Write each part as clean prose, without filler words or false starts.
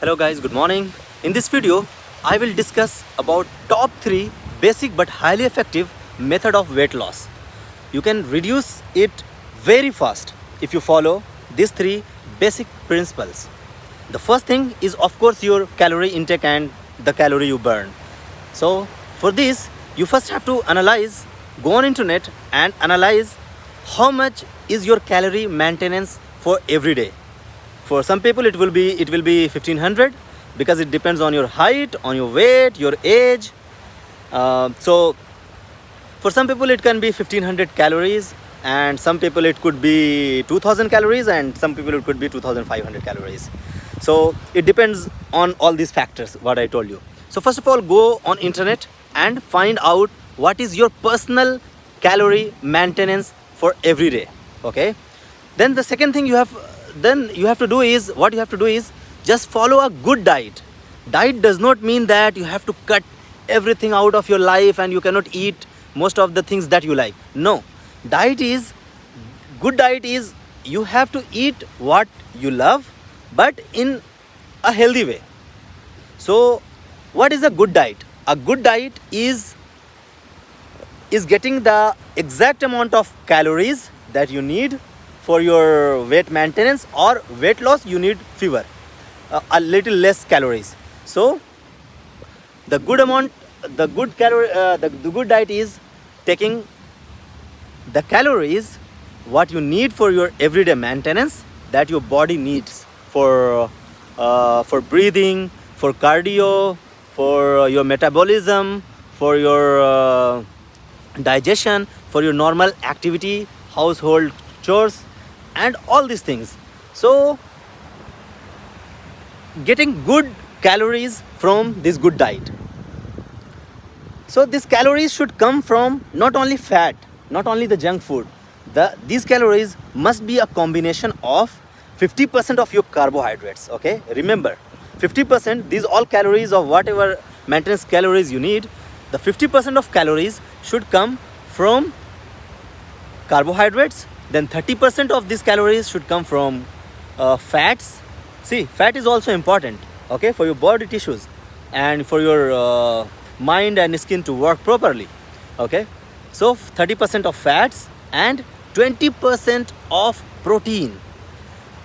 Hello guys, good morning. In this video, I will discuss about top 3 basic but highly effective method of weight loss. You can reduce it very fast if you follow these 3 basic principles. The first thing is of course your calorie intake and the calorie you burn. So for this, you first have to go on internet and analyze how much is your calorie maintenance for every day. For some people it will be 1500 because it depends on your height, on your weight, your age. So for some people it can be 1500 calories, and some people it could be 2000 calories, and some people it could be 2500 calories. So it depends on all these factors what I told you. So first of all, go on internet and find out what is your personal calorie maintenance for every day. Okay, then the second thing you have to do is just follow a good diet. Diet does not mean that you have to cut everything out of your life and you cannot eat most of the things that you like. No, good diet is you have to eat what you love but in a healthy way. So what is a good diet? A good diet is getting the exact amount of calories that you need for your weight maintenance or weight loss. You need fewer, a little less calories. So the good diet is taking the calories what you need for your everyday maintenance, that your body needs for breathing, for cardio, for your metabolism, for your digestion, for your normal activity, household chores, and all these things. So getting good calories from this good diet. So these calories should come from not only fat, not only the junk food. These calories must be a combination of 50% of your carbohydrates. Okay, remember 50%, these all calories of whatever maintenance calories you need, the 50% of calories should come from carbohydrates. Then 30% of these calories should come from fats. See, fat is also important, okay, for your body tissues and for your mind and skin to work properly. Okay, so 30% of fats and 20% of protein.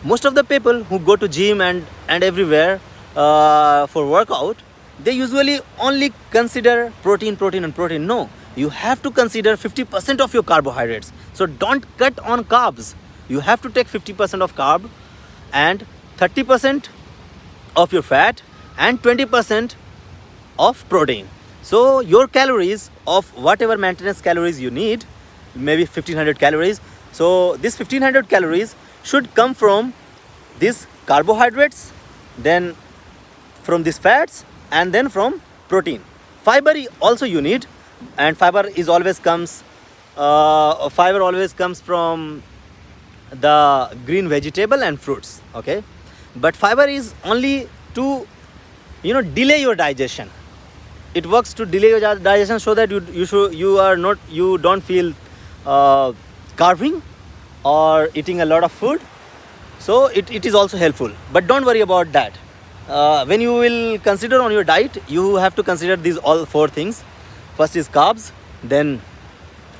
Most of the people who go to gym and everywhere for workout, they usually only consider protein. No, you have to consider 50% of your carbohydrates. So don't cut on carbs. You have to take 50% of carb and 30% of your fat and 20% of protein. So your calories of whatever maintenance calories you need, maybe 1500 calories. So this 1500 calories should come from these carbohydrates, then from these fats, and then from protein. Fiber also you need, and fiber always comes from the green vegetable and fruits. Okay, but fiber is only to delay your digestion. It works to delay your digestion so that you don't feel carving or eating a lot of food. So it is also helpful, but don't worry about that. When you will consider on your diet, you have to consider these all 4 things. First is carbs, then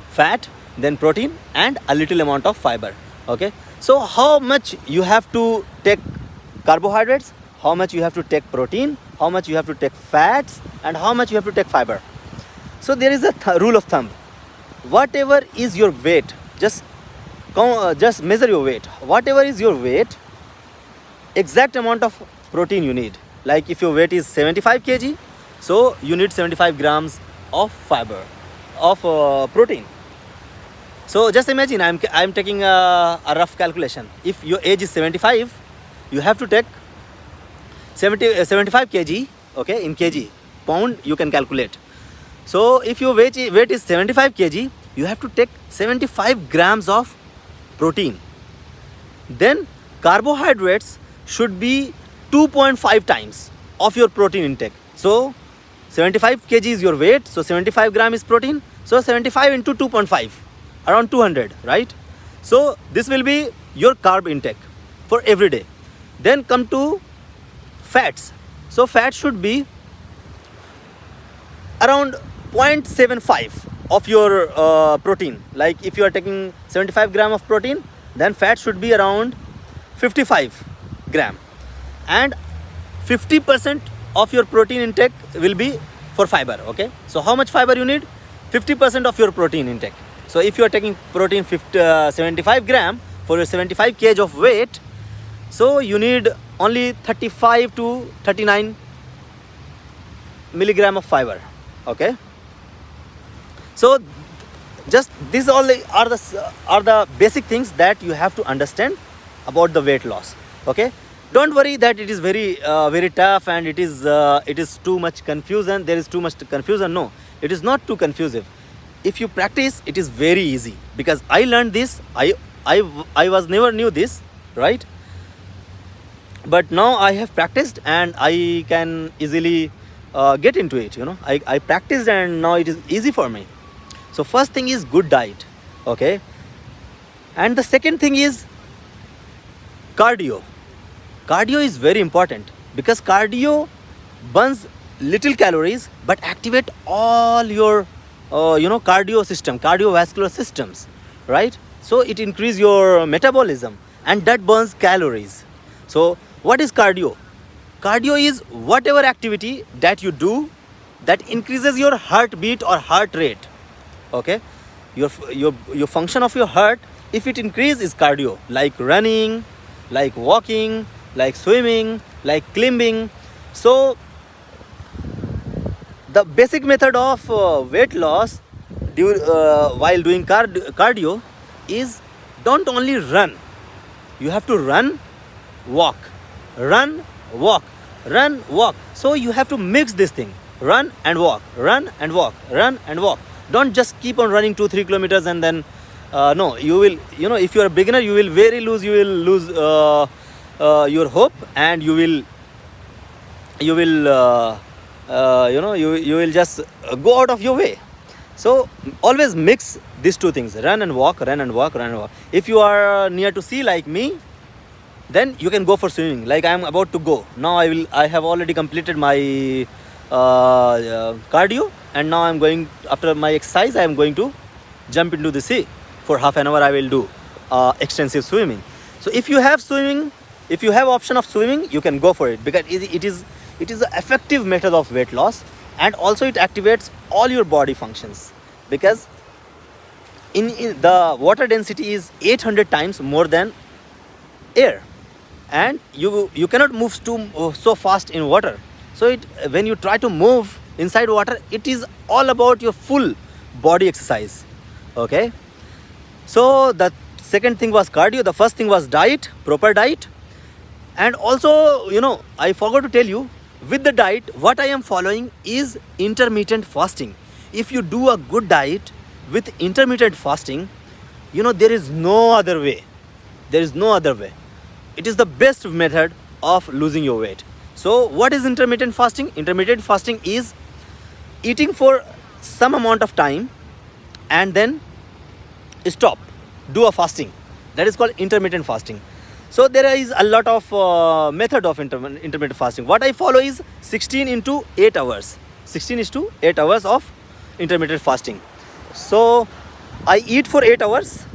fat, then protein, and a little amount of fiber. Okay, so how much you have to take carbohydrates, how much you have to take protein, how much you have to take fats, and how much you have to take fiber. So there is a rule of thumb. Whatever is your weight, just measure your weight. Whatever is your weight, exact amount of protein you need. Like if your weight is 75 kg, so you need 75 grams of fiber, of protein. So just imagine, I'm taking a rough calculation. If your age is 75, you have to take 75 kg. Okay, in kg, pound you can calculate. So if your weight is 75 kg, you have to take 75 grams of protein. Then carbohydrates should be 2.5 times of your protein intake. So 75 kg is your weight, so 75 gram is protein. So 75 into 2.5, around 200, right? So this will be your carb intake for every day. Then come to fats. So fat should be around 0.75 of your protein. Like if you are taking 75 gram of protein, then fat should be around 55 gram, and 50% of your protein intake will be for fiber. Okay, so how much fiber you need? 50% of your protein intake. So if you are taking protein 75 gram for your 75 kg of weight, so you need only 35 to 39 milligram of fiber. Okay, so just these all are the basic things that you have to understand about the weight loss. Okay, don't worry that it is very tough and it is too much confusion. There is too much confusion. No, it is not too confusive. If you practice, it is very easy, because I learned this. I was never knew this, right? But now I have practiced and I can easily get into it. I practiced and now it is easy for me. So first thing is good diet. Okay, and the second thing is cardio. Cardio is very important, because cardio burns little calories but activate all your cardiovascular systems, right? So it increase your metabolism and that burns calories. So what is cardio? Cardio is whatever activity that you do that increases your heartbeat or heart rate. Okay, your function of your heart, if it increases, is cardio, like running, like walking, like swimming, like climbing. So the basic method of weight loss while doing cardio is, don't only run. You have to run, walk, run, walk, run, walk. So you have to mix this thing: run and walk, run and walk, run and walk. Don't just keep on running 2-3 kilometers and then no, you will, if you are a beginner, you will lose your hope, and you will just go out of your way. So always mix these two things: run and walk, run and walk, run and walk. If you are near to sea like me, then you can go for swimming, like I am about to go now. I have already completed my cardio, and now I'm going, after my exercise, I am going to jump into the sea for half an hour. I will do extensive swimming. So if you have option of swimming, you can go for it, because it is an effective method of weight loss, and also it activates all your body functions, because in the water density is 800 times more than air, and you cannot move so fast in water. So when you try to move inside water, it is all about your full body exercise. Okay, so the second thing was cardio. The first thing was diet, proper diet. And also, I forgot to tell you, with the diet, what I am following is intermittent fasting. If you do a good diet with intermittent fasting, there is no other way. There is no other way. It is the best method of losing your weight. So what is intermittent fasting? Intermittent fasting is eating for some amount of time and then stop, do a fasting. That is called intermittent fasting. So there is a lot of method of intermittent fasting. What I follow is 16 into 8 hours. 16 is to 8 hours of intermittent fasting. So I eat for 8 hours.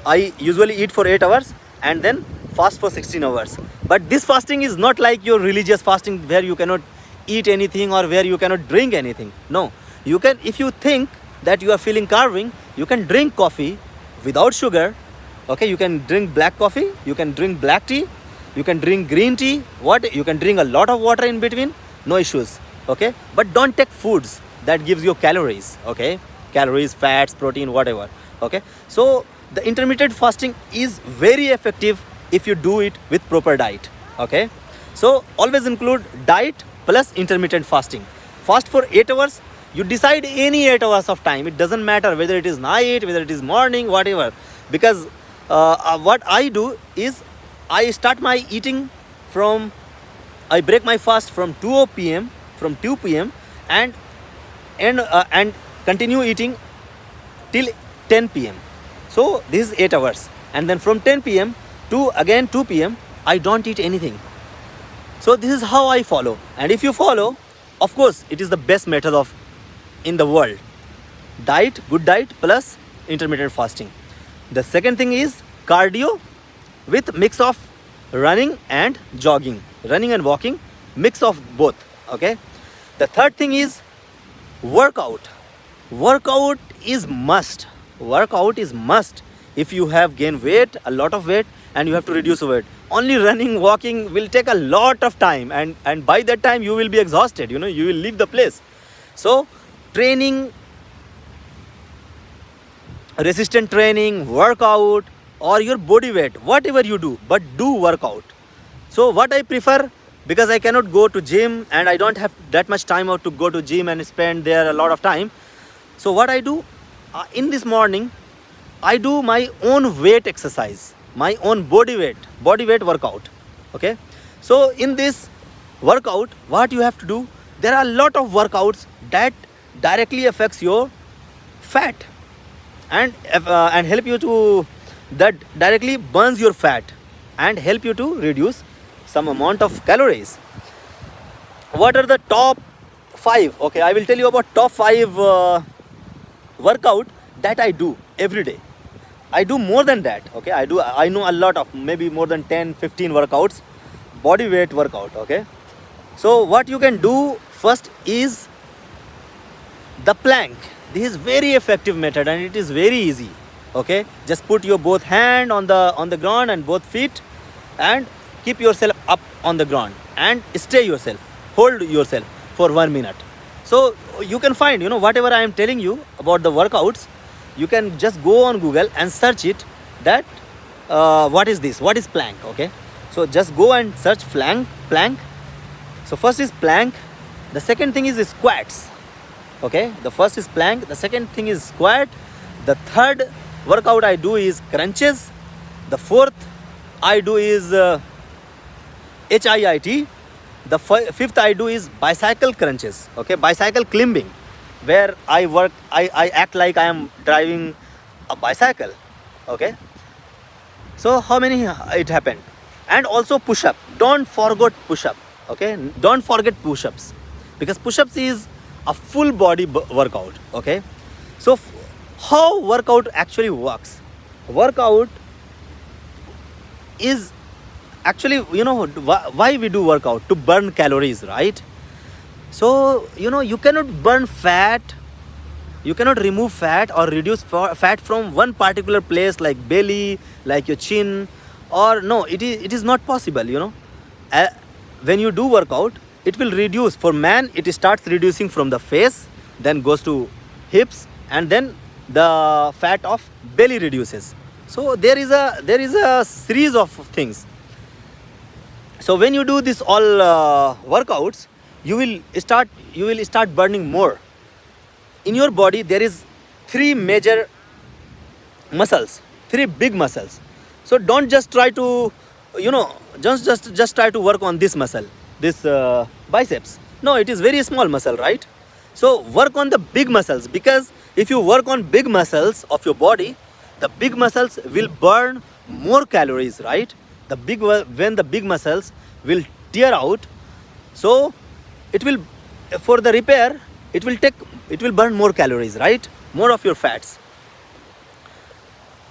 I usually eat for 8 hours and then fast for 16 hours. But this fasting is not like your religious fasting where you cannot eat anything or where you cannot drink anything. No, you can, if you think that you are feeling carving, you can drink coffee without sugar. Okay, you can drink black coffee, you can drink black tea, you can drink green tea, you can drink a lot of water in between, no issues. Okay, but don't take foods that gives you calories. Okay, calories, fats, protein, whatever. Okay, so the intermittent fasting is very effective if you do it with proper diet. Okay, so always include diet plus intermittent fasting. Fast for 8 hours. You decide any 8 hours of time. It doesn't matter whether it is night, whether it is morning, whatever. Because what I do is I start my eating I break my fast from 2 p.m. and continue eating till 10 p.m. So this is 8 hours. And then from 10 p.m. to again 2 p.m. I don't eat anything. So this is how I follow, and if you follow, of course, it is the best method of in the world. Diet, good diet plus intermittent fasting. The second thing is cardio with mix of running and jogging, running and walking, mix of both. Okay. The third thing is workout. Workout is must. Workout is must. If you have gained weight, a lot of weight, and you have to reduce weight, only running, walking will take a lot of time, and by that time you will be exhausted. You know, you will leave the place. So training, resistant training, workout, or your body weight, whatever you do, but do workout. So what I prefer, because I cannot go to gym and I don't have that much time out to go to gym and spend there a lot of time. So what I do, in this morning, I do my own weight exercise, my own body weight workout. Okay. So in this workout, what you have to do, there are a lot of workouts that directly affects your fat, and help you to, that directly burns your fat and help you to reduce some amount of calories. What are the top 5? Okay, I will tell you about top 5 workout that I do every day. I do more than that. Okay, I know a lot of, maybe more than 10-15 workouts, body weight workout. Okay, so what you can do first is the plank. This is very effective method and it is very easy. Okay, just put your both hand on the ground and both feet, and keep yourself up on the ground and hold yourself for 1 minute. So you can find, you know, whatever I am telling you about the workouts, you can just go on Google and search it, that what is this, what is plank. Okay, so just go and search plank. So first is plank, the second thing is squats. Okay, the first is plank, the second thing is squat, the third workout I do is crunches, the fourth I do is HIIT, the fifth I do is bicycle crunches. Okay, bicycle climbing, where I act like I am driving a bicycle. Okay, so how many it happened? And also push-up, don't forget push-up. Okay, don't forget push-ups, because push-ups is a full body workout. Okay, so how workout actually works? Workout is actually, you know, why we do workout? To burn calories, right? So, you know, you cannot burn fat, you cannot remove fat or reduce fat from one particular place, like belly, like your chin, or no, it is not possible. You know, when you do workout, it will reduce. For man, it starts reducing from the face, then goes to hips, and then the fat of belly reduces. So there is a series of things. So when you do this all workouts, you will start burning more. In your body, there is 3 major muscles, 3 big muscles. So don't just try to, you know, just try to work on this muscle, this biceps. No, it is very small muscle, right? So work on the big muscles, because if you work on big muscles of your body, the big muscles will burn more calories, right? When the big muscles will tear out, so it will, for the repair, it will burn more calories, right? More of your fats,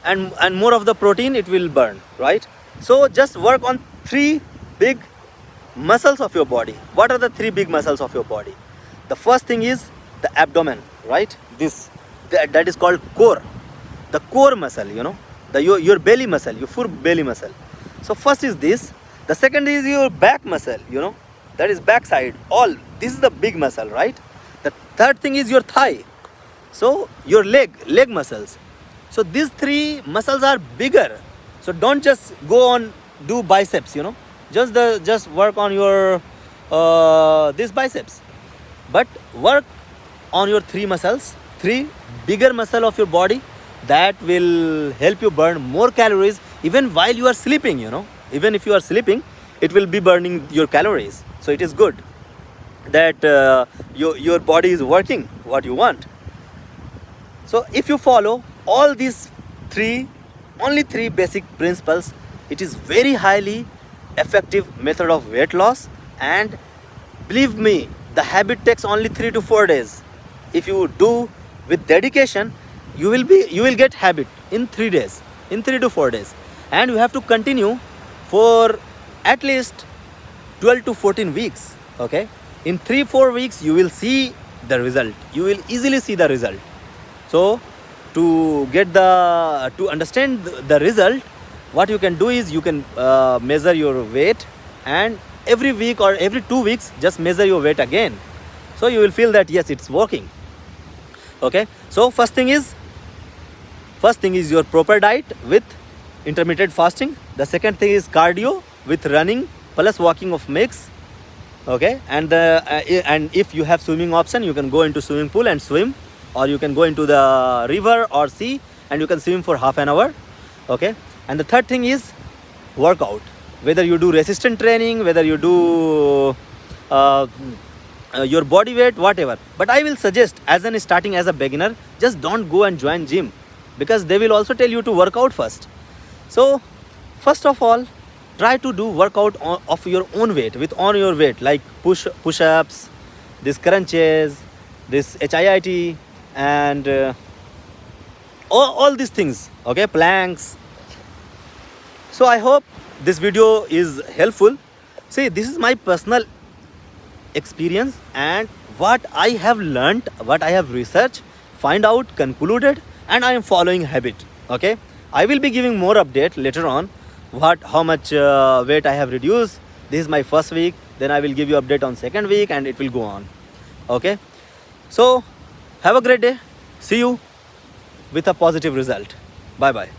and more of the protein it will burn, right? So just work on 3 big muscles of your body. What are the 3 big muscles of your body? The first thing is the abdomen, right? That is called core, the core muscle, you know, your belly muscle, your full belly muscle. So first is this. The second is your back muscle, you know, that is back side. All this is the big muscle, right? The third thing is your thigh, so your leg muscles. So these 3 muscles are bigger. So don't just go on do biceps, you know, just work on your this biceps, but work on your 3 muscles, 3 bigger muscle of your body, that will help you burn more calories even while you are sleeping. You know, even if you are sleeping, it will be burning your calories. So it is good that your body is working what you want. So if you follow all these only 3 basic principles, it is very highly effective method of weight loss, and believe me, the habit takes only 3 to 4 days. If you do with dedication, you will get habit in 3 days, in 3 to 4 days, and you have to continue for at least 12 to 14 weeks. Okay, in 3-4 weeks you will see the result. You will easily see the result. So to understand the result, what you can do is you can measure your weight, and every week or every 2 weeks just measure your weight again. So you will feel that yes, it's working. Okay, so first thing is your proper diet with intermittent fasting. The second thing is cardio with running plus walking of mix. Okay, and and if you have swimming option, you can go into swimming pool and swim, or you can go into the river or sea and you can swim for half an hour. Okay, and the third thing is workout. Whether you do resistance training, whether you do your body weight, whatever. But I will suggest, as an starting as a beginner, just don't go and join gym, because they will also tell you to work out first. So first of all, try to do workout of your own weight, on your weight, like push-ups, this crunches, this HIIT, and all these things. Okay, planks. So I hope this video is helpful. See, this is my personal experience and what I have learned, what I have researched, find out, concluded, and I am following habit. Okay, I will be giving more update later on, how much weight I have reduced. This is my first week, then I will give you update on second week, and it will go on. Okay, so have a great day. See you with a positive result. Bye bye.